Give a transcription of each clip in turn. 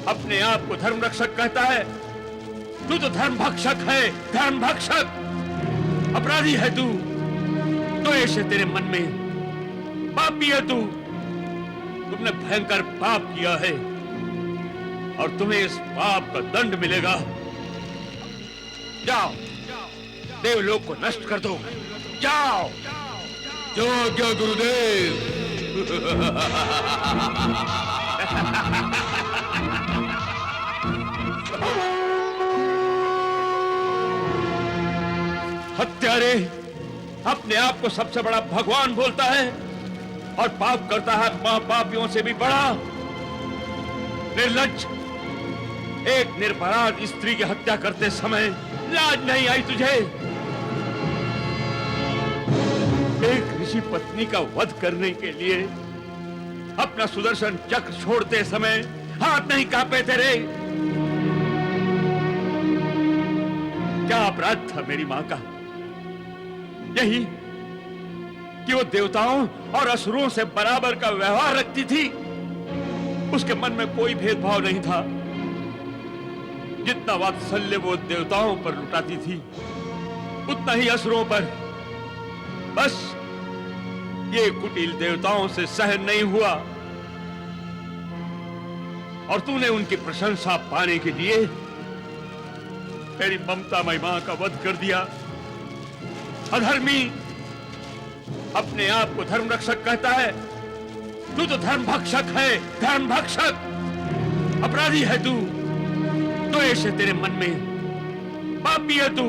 अपने आप को धर्म रक्षक कहता है। तू तो धर्म भक्षक है, धर्म भक्षक। अपराधी है तू, द्वेष है तेरे मन में, पापी है तू। तुमने भयंकर पाप किया है और तुम्हें इस पाप का दंड मिलेगा। जाओ, देवलोक को नष्ट कर दो, जाओ। जो आज्ञा गुरुदेव। हत्यारे अपने आप को सबसे बड़ा भगवान बोलता है और पाप करता है महापापियों से भी बड़ा। निर्लज्ज, एक निरपराध स्त्री की हत्या करते समय लाज नहीं आई तुझे? एक ऋषि पत्नी का वध करने के लिए अपना सुदर्शन चक्र छोड़ते समय हाथ नहीं कांपे तेरे? क्या अपराध था मेरी मां का? यही कि वो देवताओं और असुरों से बराबर का व्यवहार रखती थी। उसके मन में कोई भेदभाव नहीं था। जितना वात्सल्य वो देवताओं पर लुटाती थी उतना ही असुरों पर। बस ये कुटिल देवताओं से सहन नहीं हुआ और तूने उनकी प्रशंसा पाने के लिए मेरी ममतामयी मां का वध कर दिया। अधर्मी, अपने आप को धर्म रक्षक कहता है। तू तो धर्म भक्षक है, धर्म भक्षक। अपराधी है तू, द्वेष है तेरे मन में, पापी है तू।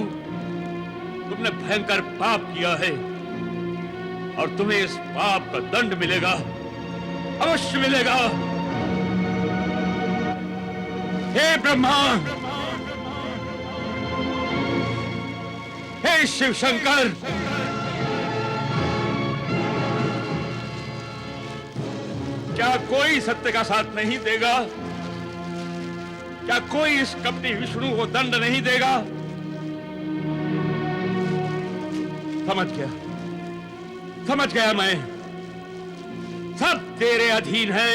तुमने भयंकर पाप किया है और तुम्हें इस पाप का दंड मिलेगा, अवश्य मिलेगा। हे ब्रह्मा, हे शिव शंकर, क्या कोई सत्य का साथ नहीं देगा? क्या कोई इस कपटी विष्णु को दंड नहीं देगा? समझ गया मैं। सब तेरे अधीन है।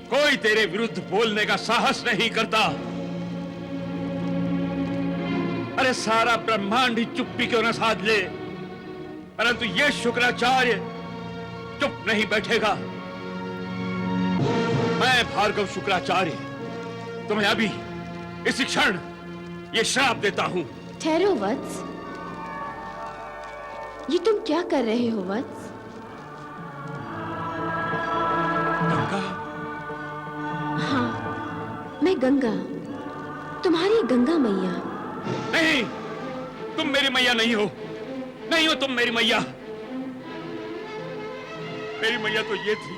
कोई तेरे विरुद्ध बोलने का साहस नहीं करता। अरे सारा ब्रह्मांड ही चुप्पी क्यों न साध ले, परंतु ये शुक्राचार्य चुप नहीं बैठेगा। मैं भार्गव शुक्राचार्य तुम्हें अभी इसी क्षण ये श्राप देता हूं। ठहरो वत्स, ये तुम क्या कर रहे हो वत्स? गंगा? हाँ, मैं गंगा, तुम्हारी गंगा मैया। नहीं, तुम मेरी मैया नहीं हो। नहीं हो तुम मेरी मैया। मेरी मैया तो ये थी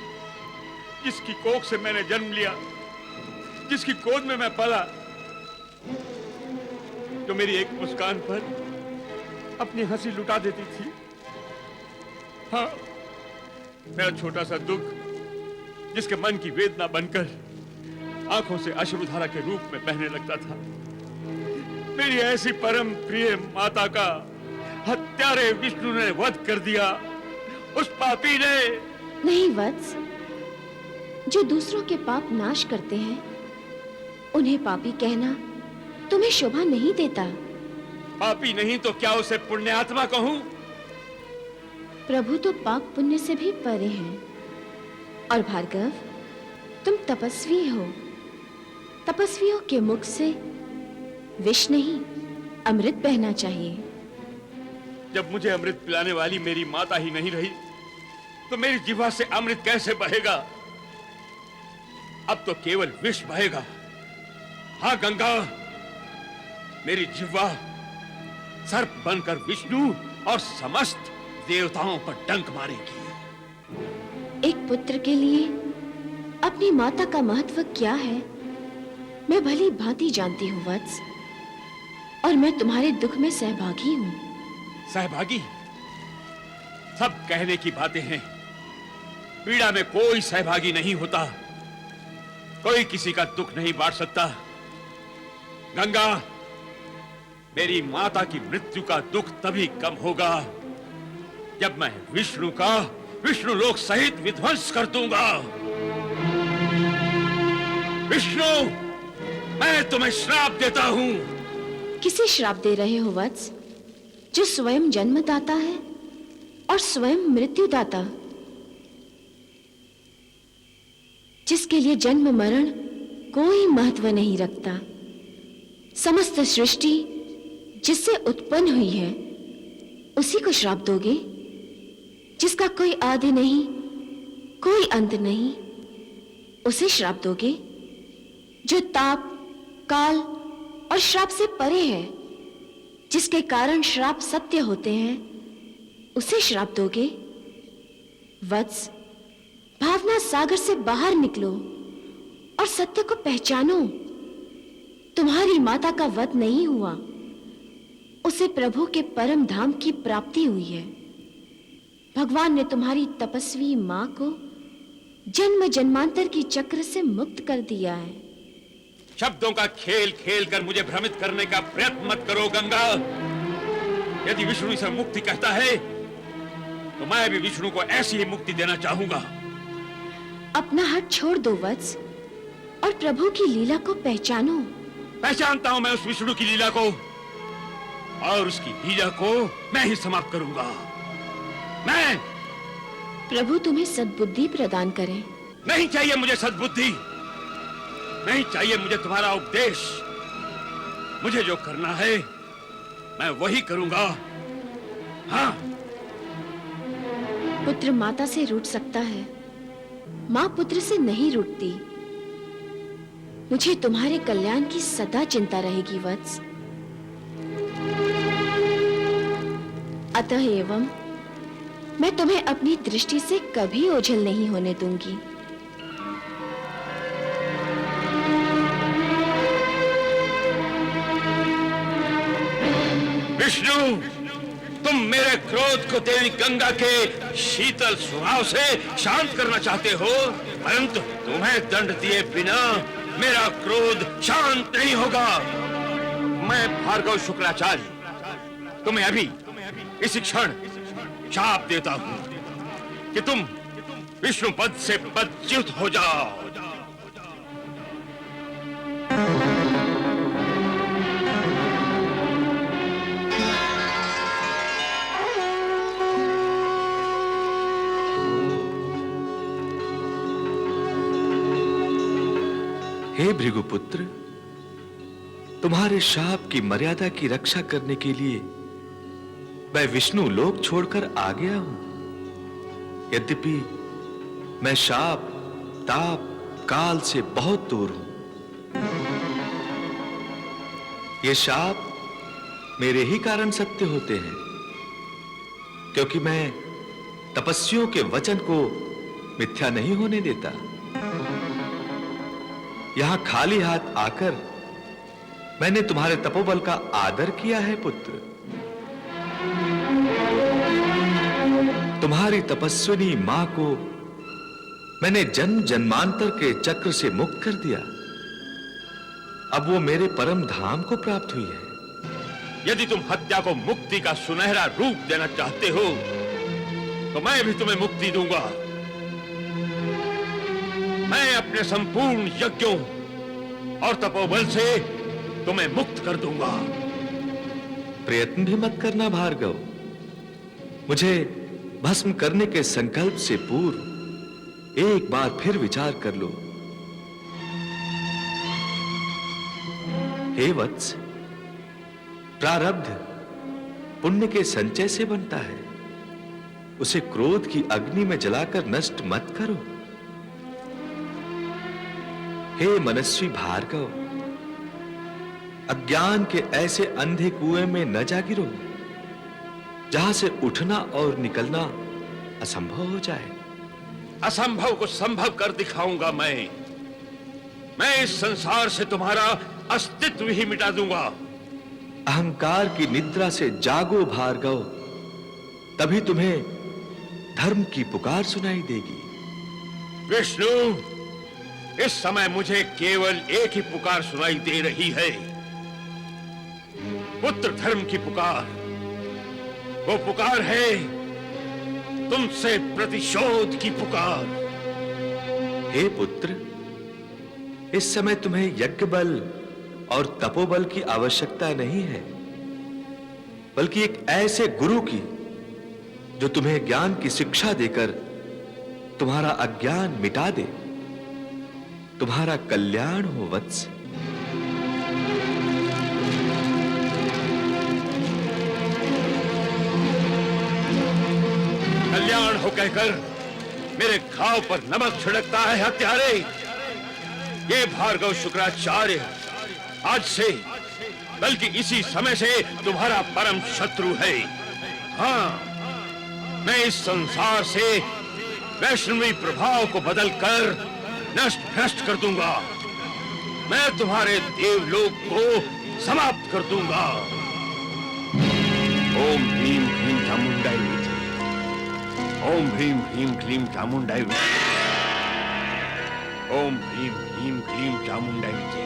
जिसकी कोख से मैंने जन्म लिया, जिसकी गोद में मैं पला, जो मेरी एक मुस्कान पर अपनी हंसी लुटा देती थी। हाँ, मेरा छोटा सा दुख जिसके मन की वेदना बनकर आंखों से अश्रुधारा के रूप में बहने लगता था। मेरी ऐसी परम प्रिय माता का हत्यारे विष्णु ने वध कर दिया, उस पापी ने। नहीं वत्स, जो दूसरों के पाप नाश करते हैं उन्हें पापी कहना तुम्हें शोभा नहीं देता। पापी नहीं तो क्या उसे पुण्यात्मा कहूं? प्रभु तो पाप पुण्य से भी परे हैं। और भार्गव, तुम तपस्वी हो। तपस्वियों के मुख से विष नहीं, अमृत बहना चाहिए। जब मुझे अमृत पिलाने वाली मेरी माता ही नहीं रही तो मेरी जिह्वा से अमृत कैसे बहेगा? अब तो केवल विष बहेगा। हाँ गंगा, मेरी जिह्वा सर्प बनकर विष्णु और समस्त देवताओं पर डंक मारेगी। एक पुत्र के लिए अपनी माता का महत्व क्या है मैं भली भांति जानती हूँ वत्स, और मैं तुम्हारे दुख में सहभागी हूँ। सहभागी? सब कहने की बातें हैं। पीड़ा में कोई सहभागी नहीं होता। कोई किसी का दुख नहीं बांट सकता। गंगा, मेरी माता की मृत्यु का दुख तभी कम होगा जब मैं विष्णु का विष्णु लोक सहित विध्वंस कर दूंगा। विष्णु, मैं तुम्हें श्राप देता हूं। किसे श्राप दे रहे हो वत्स, जो स्वयं जन्मदाता है और स्वयं मृत्युदाता, जिसके लिए जन्म मरण कोई महत्व नहीं रखता। समस्त सृष्टि जिससे उत्पन्न हुई है उसी को श्राप दोगे, जिसका कोई आदि नहीं, कोई अंत नहीं, उसे श्राप दोगे? जो ताप, काल और श्राप से परे है, जिसके कारण श्राप सत्य होते हैं, उसे श्राप दोगे? वत्स, भावना सागर से बाहर निकलो और सत्य को पहचानो। तुम्हारी माता का वध नहीं हुआ, उसे प्रभु के परम धाम की प्राप्ति हुई है। भगवान ने तुम्हारी तपस्वी मां को जन्म जन्मांतर की चक्र से मुक्त कर दिया है। शब्दों का खेल खेल कर मुझे भ्रमित करने का प्रयत्न मत करो गंगा। यदि विष्णु इसे मुक्ति कहता है तो मैं भी विष्णु को ऐसी ही मुक्ति देना चाहूंगा। अपना हट छोड़ दो वत्स और प्रभु की लीला को पहचानो। पहचानता हूं मैं उस विष्णु की लीला को, और उसकी लीला को मैं ही समाप्त करूंगा। मैं। प्रभु तुम्हें सद्बुद्धि प्रदान करें। नहीं चाहिए मुझे सद्बुद्धि, नहीं चाहिए मुझे तुम्हारा उपदेश। मुझे जो करना है मैं वही करूंगा। हाँ। पुत्र माता से रूठ सकता है, मां पुत्र से नहीं रूठती। मुझे तुम्हारे कल्याण की सदा चिंता रहेगी वत्स। अतः एवं मैं तुम्हें अपनी दृष्टि से कभी ओझल नहीं होने दूंगी। विष्णु, तुम मेरे क्रोध को देवी गंगा के शीतल स्वभाव से शांत करना चाहते हो, परंतु तुम्हें दंड दिए बिना मेरा क्रोध शांत नहीं होगा। मैं भार्गव शुक्राचार्य तुम्हें अभी इसी क्षण शाप देता हूं कि तुम विष्णु पद से पदच्युत हो जाओ। हे भृगुपुत्र, तुम्हारे शाप की मर्यादा की रक्षा करने के लिए मैं विष्णु लोक छोड़कर आ गया हूं। यद्यपि मैं शाप, ताप, काल से बहुत दूर हूं। ये शाप मेरे ही कारण सत्य होते हैं, क्योंकि मैं तपस्वियों के वचन को मिथ्या नहीं होने देता। यहां खाली हाथ आकर मैंने तुम्हारे तपोबल का आदर किया है पुत्र। तुम्हारी तपस्विनी मां को मैंने जन्म जन्मांतर के चक्र से मुक्त कर दिया। अब वो मेरे परम धाम को प्राप्त हुई है। यदि तुम हत्या को मुक्ति का सुनहरा रूप देना चाहते हो तो मैं भी तुम्हें मुक्ति दूंगा। मैं अपने संपूर्ण यज्ञों और तपोबल से तुम्हें मुक्त कर दूंगा। प्रयत्न भी मत करना भार्गव। मुझे भस्म करने के संकल्प से पूर्व एक बार फिर विचार कर लो। हे वत्स, प्रारब्ध पुण्य के संचय से बनता है। उसे क्रोध की अग्नि में जलाकर नष्ट मत करो। हे मनस्वी भार्गव, अज्ञान के ऐसे अंधे कुएं में न जा गिरो जहां से उठना और निकलना असंभव हो जाए। असंभव को संभव कर दिखाऊंगा मैं इस संसार से तुम्हारा अस्तित्व ही मिटा दूंगा। अहंकार की निद्रा से जागो भार्गव, तभी तुम्हें धर्म की पुकार सुनाई देगी। विष्णु, इस समय मुझे केवल एक ही पुकार सुनाई दे रही है, पुत्र धर्म की पुकार। वो पुकार है तुमसे प्रतिशोध की पुकार। हे पुत्र, इस समय तुम्हें यज्ञ बल और तपोबल की आवश्यकता नहीं है, बल्कि एक ऐसे गुरु की जो तुम्हें ज्ञान की शिक्षा देकर तुम्हारा अज्ञान मिटा दे। तुम्हारा कल्याण हो वत्स। कल्याण हो कहकर मेरे घाव पर नमक छिड़कता है हत्यारे। ये भार्गव शुक्राचार्य आज से बल्कि इसी समय से तुम्हारा परम शत्रु है। हाँ, मैं इस संसार से वैष्णवी प्रभाव को बदलकर नष्ट भ्रष्ट कर दूंगा। मैं तुम्हारे देवलोक को समाप्त कर दूंगा। ओम भीम भीम चामुंडाई विजय। ओम भीम भीम क्लीम चामुंडाई विजय। ओम भीम भीम क्लीम चामुंडाई विजय।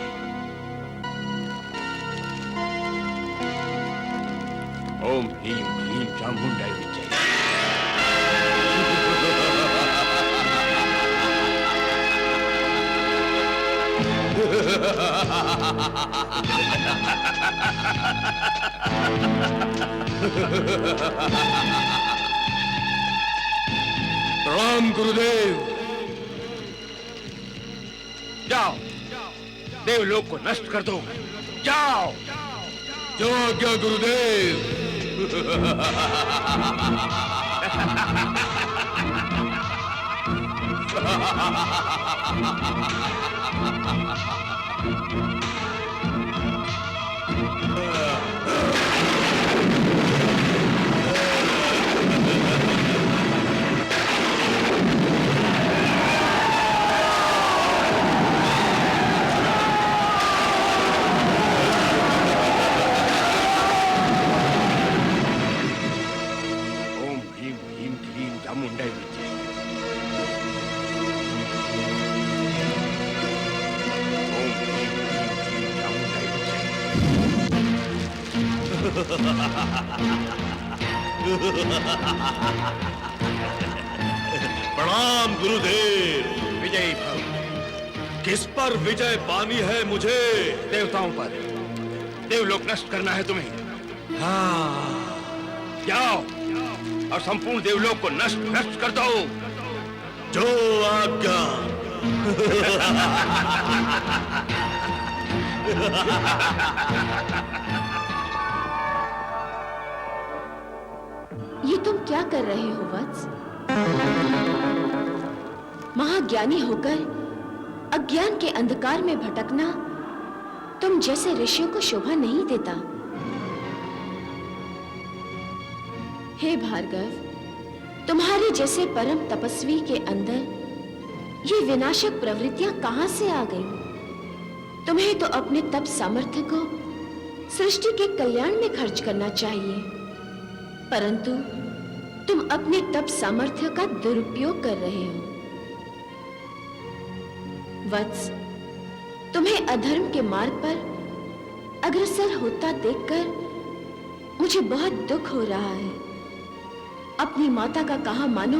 ओम भीम भीम चामुंडाई विजय। प्रणाम गुरुदेव। जाओ, देवलोक को नष्ट कर दो। जाओ। जो आज्ञा गुरुदेव। प्रणाम गुरुदेव। विजयी भव। किस पर विजय पानी है मुझे? देवताओं पर। देवलोक नष्ट करना है तुम्हें। हाँ। जाओ और संपूर्ण देवलोक को नष्ट भ्रष्ट कर दो। जो आज्ञा। ये तुम क्या कर रहे हो वत्स? महाज्ञानी होकर अज्ञान के अंधकार में भटकना तुम जैसे ऋषियों को शोभा नहीं देता। हे भार्गव, तुम्हारे जैसे परम तपस्वी के अंदर ये विनाशक प्रवृत्तियां कहां से आ गईं? तुम्हें तो अपने तप सामर्थ्य को सृष्टि के कल्याण में खर्च करना चाहिए, परंतु तुम अपने तप सामर्थ्य का दुरुपयोग कर रहे हो। वत्स, तुम्हें अधर्म के मार्ग पर अग्रसर होता देखकर मुझे बहुत दुख हो रहा है। अपनी माता का कहा मानो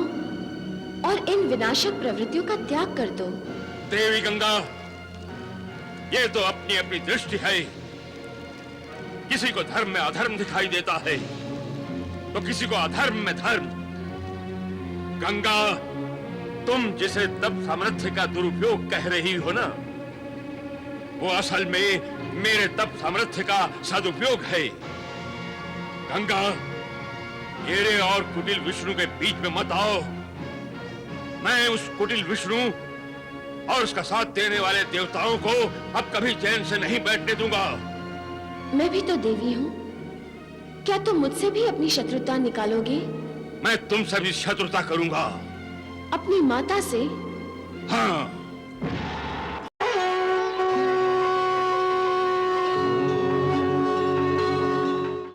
और इन विनाशक प्रवृत्तियों का त्याग कर दो। देवी गंगा, ये तो अपनी अपनी दृष्टि है। किसी को धर्म में अधर्म दिखाई देता है तो किसी को अधर्म में धर्म। गंगा, तुम जिसे तप सामर्थ्य का दुरुपयोग कह रही हो ना, वो असल में मेरे तप सामर्थ्य का सदुपयोग है। गंगा, मेरे और कुटिल विष्णु के बीच में मत आओ। मैं उस कुटिल विष्णु और उसका साथ देने वाले देवताओं को अब कभी चैन से नहीं बैठने दूंगा। मैं भी तो देवी हूँ, क्या तुम मुझसे भी अपनी शत्रुता निकालोगे? मैं तुमसे भी शत्रुता करूंगा। अपनी माता से? हाँ,